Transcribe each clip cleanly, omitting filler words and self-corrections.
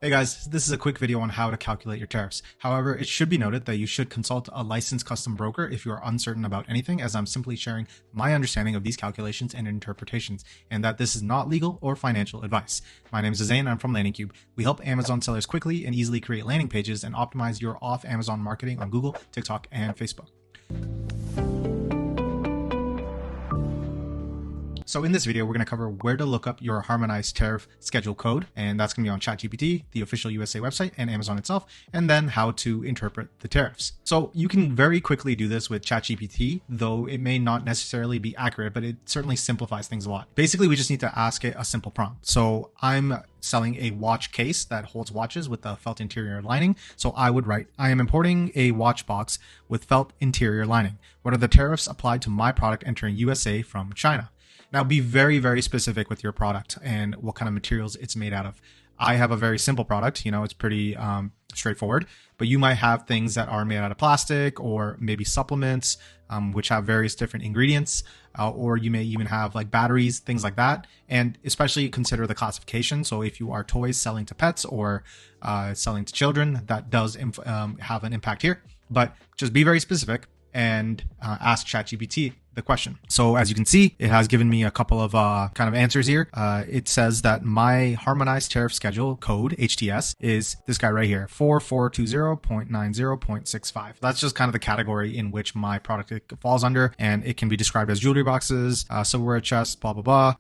Hey guys, this is a quick video on how to calculate your tariffs. However, it should be noted that you should consult a licensed custom broker if you are uncertain about anything, as I'm simply sharing my understanding of these calculations and interpretations, and that this is not legal or financial advice. My name is Zane, I'm from LandingCube. We help Amazon sellers quickly and easily create landing pages and optimize your off-Amazon marketing on Google, TikTok, and Facebook. So in this video, we're going to cover where to look up your harmonized tariff schedule code, and that's going to be on ChatGPT, the official USA website, and Amazon itself, and then how to interpret the tariffs. So you can very quickly do this with ChatGPT, though it may not necessarily be accurate, but it certainly simplifies things a lot. Basically, we just need to ask it a simple prompt. So I'm selling a watch case that holds watches with a felt interior lining. So I would write, I am importing a watch box with felt interior lining. What are the tariffs applied to my product entering USA from China? Now be very, very specific with your product and what kind of materials it's made out of. I have a very simple product, it's pretty straightforward, but you might have things that are made out of plastic or maybe supplements, which have various different ingredients, or you may even have like batteries, things like that. And especially consider the classification. So if you are toys selling to pets or selling to children, that does have an impact here, but just be very specific and ask ChatGPT the question. So as you can see, it has given me a couple of kind of answers here. It says that my harmonized tariff schedule code, HTS, is this guy right here, 4420.90.65. That's just kind of the category in which my product falls under, and it can be described as jewelry boxes, silverware chests, blah, blah, blah.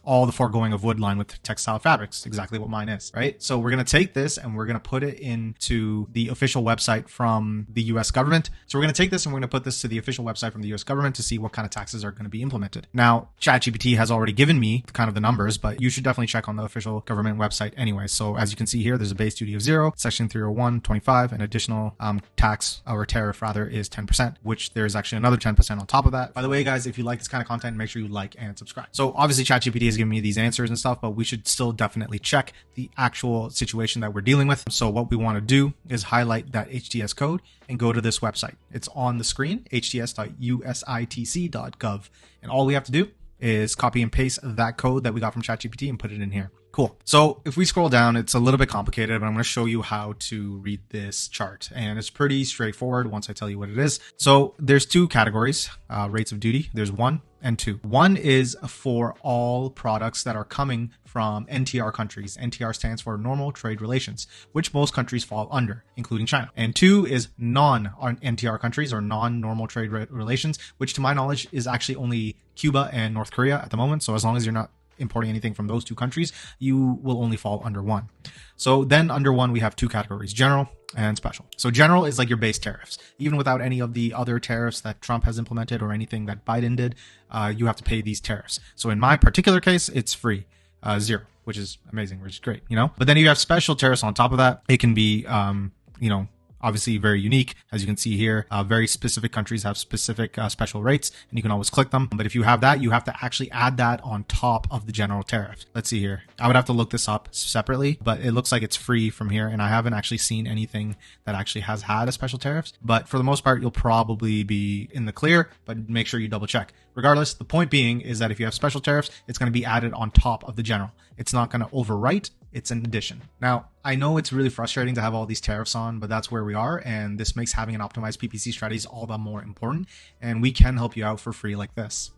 All the foregoing of wood lined with textile fabrics, exactly what mine is, right? So we're going to take this and we're going to put it into the official website from the US government. So we're going to take this and we're going to put this to the official website from the US government to see what kind of taxes are going to be implemented. Now, ChatGPT has already given me kind of the numbers, but you should definitely check on the official government website anyway. So as you can see here, there's a base duty of 0, section 301.25, and additional tax or tariff rather is 10%, which there's actually another 10% on top of that. By the way, guys, if you like this kind of content, make sure you like and subscribe. So obviously ChatGPT has given me these answers and stuff, but we should still definitely check the actual situation that we're dealing with. So what we want to do is highlight that HTS code and go to this website. It's on the screen, hts.usitc.gov. And all we have to do is copy and paste that code that we got from ChatGPT and put it in here. Cool. So if we scroll down, it's a little bit complicated, but I'm going to show you how to read this chart. And it's pretty straightforward once I tell you what it is. So there's two categories, rates of duty. There's 1 and 2. 1 is for all products that are coming from NTR countries. NTR stands for Normal Trade Relations, which most countries fall under, including China. And 2 is non-NTR countries or non-normal trade relations, which to my knowledge is actually only Cuba and North Korea at the moment. So as long as you're not importing anything from those two countries, you will only fall under 1. So then under 1, we have 2 categories, general and special. So general is like your base tariffs. Even without any of the other tariffs that Trump has implemented or anything that Biden did, you have to pay these tariffs. So in my particular case, it's free, 0, which is amazing, which is great, But then you have special tariffs on top of that. It can be, obviously very unique. As you can see here, very specific countries have specific special rates, and you can always click them. But if you have that, you have to actually add that on top of the general tariff. Let's see here. I would have to look this up separately, but it looks like it's free from here. And I haven't actually seen anything that actually has had a special tariffs. But for the most part, you'll probably be in the clear, but make sure you double check. Regardless, the point being is that if you have special tariffs, it's going to be added on top of the general. It's not going to overwrite. It's an addition. Now, I know it's really frustrating to have all these tariffs on, but that's where we are. And this makes having an optimized PPC strategy all the more important. And we can help you out for free like this.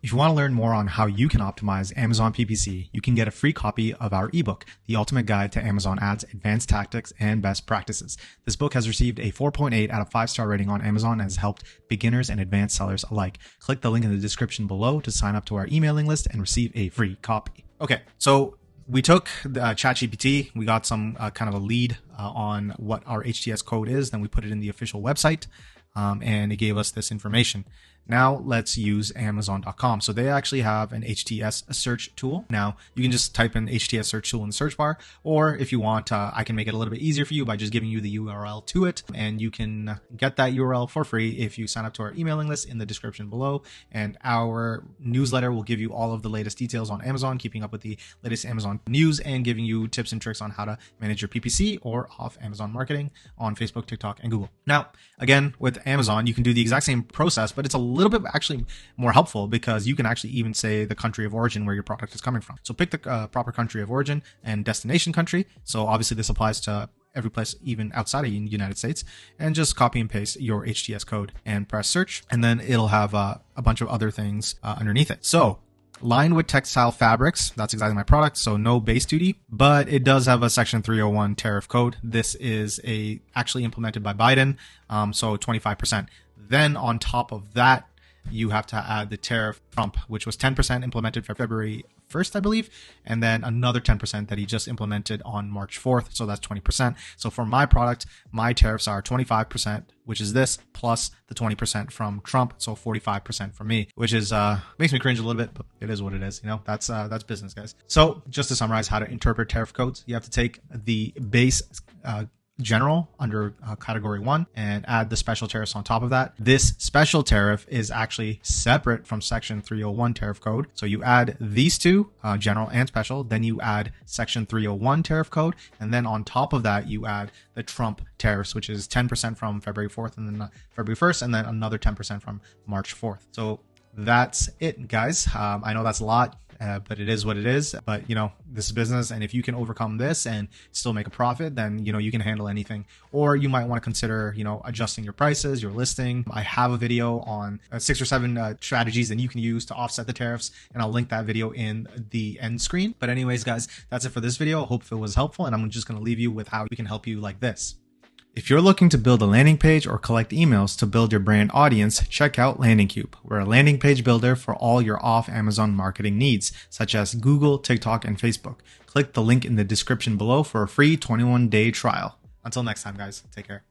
If you want to learn more on how you can optimize Amazon PPC, you can get a free copy of our ebook, The Ultimate Guide to Amazon Ads, Advanced Tactics, and Best Practices. This book has received a 4.8 out of 5-star rating on Amazon and has helped beginners and advanced sellers alike. Click the link in the description below to sign up to our emailing list and receive a free copy. Okay, so we took the ChatGPT, we got some kind of a lead on what our HTS code is, then we put it in the official website, and it gave us this information. Now let's use Amazon.com. So they actually have an HTS search tool. Now you can just type in HTS search tool in the search bar, or if you want, I can make it a little bit easier for you by just giving you the URL to it, and you can get that URL for free if you sign up to our emailing list in the description below. And our newsletter will give you all of the latest details on Amazon, keeping up with the latest Amazon news and giving you tips and tricks on how to manage your PPC or off Amazon marketing on Facebook, TikTok, and Google. Now, again, with Amazon, you can do the exact same process, but it's a little bit actually more helpful because you can actually even say the country of origin where your product is coming from. So pick the proper country of origin and destination country. So obviously this applies to every place, even outside of the United States, and just copy and paste your HTS code and press search. And then it'll have a bunch of other things underneath it. So lined with textile fabrics, that's exactly my product. So no base duty, but it does have a section 301 tariff code. This is actually implemented by Biden. So 25%. Then on top of that, you have to add the tariff Trump, which was 10% implemented for February 1st, I believe, and then another 10% that he just implemented on March 4th. So that's 20%. So for my product, my tariffs are 25%, which is this, plus the 20% from Trump. So 45% for me, which is, makes me cringe a little bit, but it is what it is. You know, that's business, guys. So just to summarize how to interpret tariff codes, you have to take the base, general under category 1 and add the special tariffs on top of that. This special tariff is actually separate from section 301 tariff code. So you add these two, general and special, then you add section 301 tariff code. And then on top of that, you add the Trump tariffs, which is 10% from February 4th and then February 1st, and then another 10% from March 4th. So that's it, guys. I know that's a lot. But it is what it is. But, you know, this is business. And if you can overcome this and still make a profit, then, you know, you can handle anything. Or you might want to consider, you know, adjusting your prices, your listing. I have a video on 6 or 7 strategies that you can use to offset the tariffs. And I'll link that video in the end screen. But anyways, guys, that's it for this video. I hope it was helpful. And I'm just going to leave you with how we can help you like this. If you're looking to build a landing page or collect emails to build your brand audience, check out LandingCube. We're a landing page builder for all your off-Amazon marketing needs, such as Google, TikTok, and Facebook. Click the link in the description below for a free 21-day trial. Until next time, guys, take care.